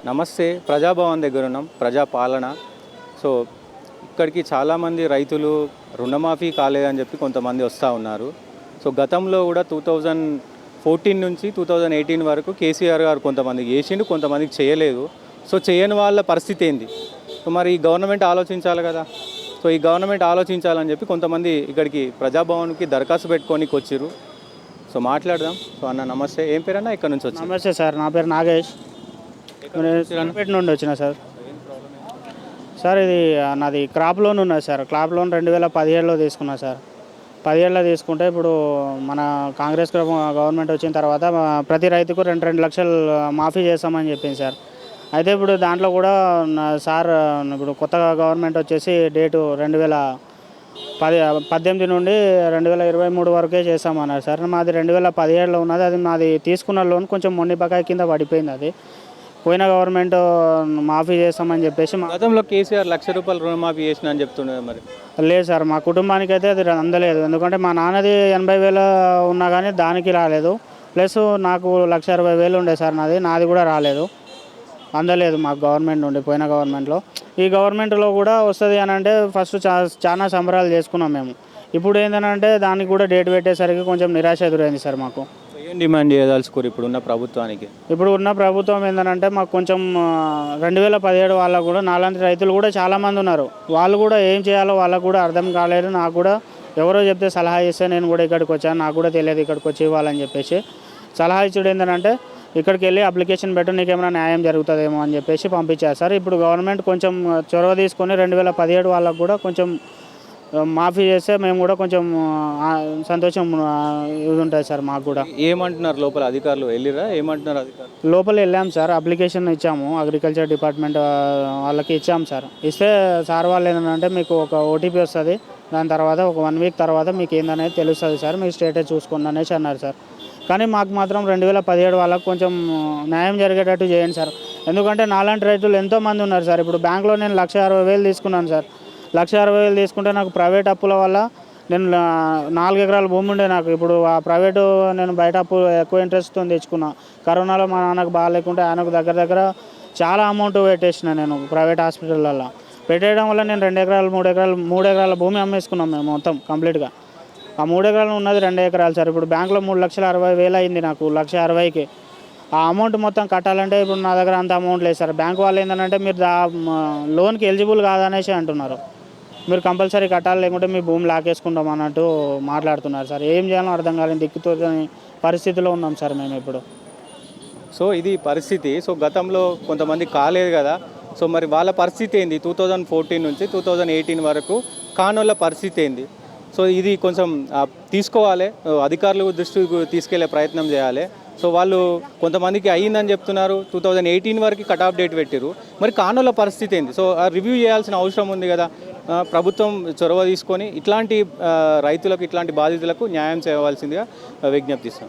నమస్తే. ప్రజాభవన్ దగ్గర ఉన్నాం. ప్రజాపాలన. సో ఇక్కడికి చాలామంది రైతులు రుణమాఫీ కాలేదని చెప్పి కొంతమంది వస్తూ ఉన్నారు. సో గతంలో కూడా 2014 నుంచి 2018 వరకు కేసీఆర్ గారు కొంతమందికి చేసిండు, కొంతమందికి చేయలేదు. సో చేయని వాళ్ళ పరిస్థితి ఏంది? సో మరి ఈ గవర్నమెంట్ ఆలోచించాలి కదా. సో ఈ గవర్నమెంట్ ఆలోచించాలని చెప్పి కొంతమంది ఇక్కడికి ప్రజాభవన్కి దరఖాస్తు పెట్టుకోనికి వచ్చారు. సో మాట్లాడదాం. సో అన్న నమస్తే. ఏం పేరన్నా? ఇక్కడ నుంచి వచ్చి? నమస్తే సార్, నా పేరు నాగేష్. సిద్దిపేట నుండి వచ్చిన సార్. సార్ ఇది నాది క్రాప్ లోన్ ఉన్నది సార్. క్రాప్ లోన్ 2017లో తీసుకున్నా సార్. 17లో తీసుకుంటే ఇప్పుడు మన కాంగ్రెస్ గవర్నమెంట్ వచ్చిన తర్వాత ప్రతి రైతుకు 2 లక్షలు మాఫీ చేస్తామని చెప్పింది సార్. అయితే ఇప్పుడు దాంట్లో కూడా సార్ ఇప్పుడు కొత్తగా గవర్నమెంట్ వచ్చేసి డేటు 2018 నుండి 2023 వరకే చేస్తామన్నారు సార్. మాది 2017లో ఉన్నది. అది మాది తీసుకున్న లోన్ కొంచెం మొండి బకాయి కింద పడిపోయింది. అది పోయిన గవర్నమెంట్ మాఫీ చేస్తామని చెప్పేసి గతంలో కేసీఆర్ ₹1,00,000 రుణమాఫీ చేసిన అని చెప్తున్నారు. మరి లేదు సార్, మా కుటుంబానికి అయితే అది అందలేదు. ఎందుకంటే మా నాన్నది 80,000 ఉన్నా కానీ దానికి రాలేదు. ప్లస్ నాకు 1,60,000 ఉండే సార్, నాది కూడా రాలేదు, అందలేదు మాకు గవర్నమెంట్ నుండి. పోయిన గవర్నమెంట్లో ఈ గవర్నమెంట్లో కూడా వస్తుంది అని అంటే ఫస్ట్ చాలా సంబరాలు చేసుకున్నాం మేము. ఇప్పుడు ఏంటంటే దానికి కూడా డేట్ పెట్టేసరికి కొంచెం నిరాశ ఎదురైంది సార్. మాకు ఏం డిమాండ్ చేయదలుచుకోరు ఇప్పుడు ఉన్న ప్రభుత్వానికి? ఇప్పుడు ఉన్న ప్రభుత్వం ఏంటంటే మాకు కొంచెం 2017 వాళ్ళకు కూడా నాలాంటి రైతులు కూడా చాలామంది ఉన్నారు. వాళ్ళు కూడా ఏం చేయాలో వాళ్ళకు కూడా అర్థం కాలేదు. నాకు కూడా ఎవరో చెప్తే సలహా ఇస్తే నేను కూడా ఇక్కడికి వచ్చాను. నాకు కూడా తెలియదు ఇక్కడికి వచ్చి ఇవ్వాలని చెప్పేసి సలహా ఇచ్చుడు ఏంటంటే ఇక్కడికి వెళ్ళి అప్లికేషన్ పెట్టు, నీకేమైనా న్యాయం జరుగుతుందేమో అని చెప్పేసి పంపించారు సార్. ఇప్పుడు గవర్నమెంట్ కొంచెం చొరవ తీసుకొని 2017 వాళ్ళకు కూడా కొంచెం మాఫీ చేస్తే మేము కూడా కొంచెం సంతోషం ఇది ఉంటుంది సార్. మాకు కూడా ఏమంటున్నారు లోపల అధికారులు? వెళ్ళిరా? ఏమంటున్నారు అధికారులు? లోపల వెళ్ళాము సార్, అప్లికేషన్ ఇచ్చాము, అగ్రికల్చర్ డిపార్ట్మెంట్ వాళ్ళకి ఇచ్చాము సార్. ఇస్తే సార్ వాళ్ళు ఏంటంటే మీకు ఒక ఓటీపీ వస్తుంది, దాని తర్వాత ఒక 1 వీక్ తర్వాత మీకు ఏందనేది తెలుస్తుంది సార్, మీ స్టేటస్ చూసుకోండి అనేసి అన్నారు సార్. కానీ మాకు మాత్రం 2017 వాళ్ళకు కొంచెం న్యాయం జరిగేటట్టు చేయండి సార్. ఎందుకంటే నాలాంటి రైతులు ఎంతోమంది ఉన్నారు సార్. ఇప్పుడు బ్యాంక్లో నేను 1,60,000 తీసుకున్నాను సార్. 1,60,000 తీసుకుంటే నాకు ప్రైవేట్ అప్పుల వల్ల నేను 4 ఎకరాల భూమి ఉండే నాకు. ఇప్పుడు ఆ ప్రైవేటు నేను బయట అప్పు ఎక్కువ ఇంట్రెస్ట్తో తెచ్చుకున్నా. కరోనాలో మా నాన్నకు బాగాలేకుంటే ఆయనకు దగ్గర చాలా అమౌంట్ పెట్టేసిన నేను ప్రైవేట్ హాస్పిటల్లో. పెట్టేయడం వల్ల నేను 2 ఎకరాలు 3 ఎకరాల భూమి అమ్మేసుకున్నాం మేము మొత్తం కంప్లీట్గా. ఆ 3 ఎకరాలు ఉన్నది 2 ఎకరాలు సార్. ఇప్పుడు బ్యాంకులో 3,60,000 అయింది నాకు 1,60,000కి. ఆ అమౌంట్ మొత్తం కట్టాలంటే ఇప్పుడు నా దగ్గర అంత అమౌంట్ లేదు సార్. బ్యాంకు వాళ్ళు ఏంటంటే మీరు లోన్కి ఎలిజిబుల్ కాదనేసి అంటున్నారు. మీరు కంపల్సరీ కట్టాలి, లేకుంటే మీ భూమి లాకేసుకుంటాం అన్నట్టు మాట్లాడుతున్నారు సార్. ఏం చేయాలో అర్థం కాలేదు, దిక్కుతో పరిస్థితిలో ఉన్నాం సార్ మేము ఇప్పుడు. సో ఇది పరిస్థితి. సో గతంలో కొంతమంది కాలేదు కదా. సో మరి వాళ్ళ పరిస్థితి ఏంది? 2014 నుంచి 2018 వరకు కానోళ్ళ పరిస్థితి ఏంది? సో ఇది కొంచెం తీసుకోవాలి, అధికారులు దృష్టికి తీసుకెళ్లే ప్రయత్నం చేయాలి. సో వాళ్ళు కొంతమందికి అయ్యిందని చెప్తున్నారు. 2018 వరకు కట్ ఆఫ్ డేట్ పెట్టారు. మరి కానోళ్ళ పరిస్థితి ఏంది? సో రివ్యూ చేయాల్సిన అవసరం ఉంది కదా. ప్రభుత్వం చొరవ తీసుకొని ఇట్లాంటి రైతులకు, ఇట్లాంటి బాధితులకు న్యాయం చేయవలసిందిగా విజ్ఞప్తిస్తాం.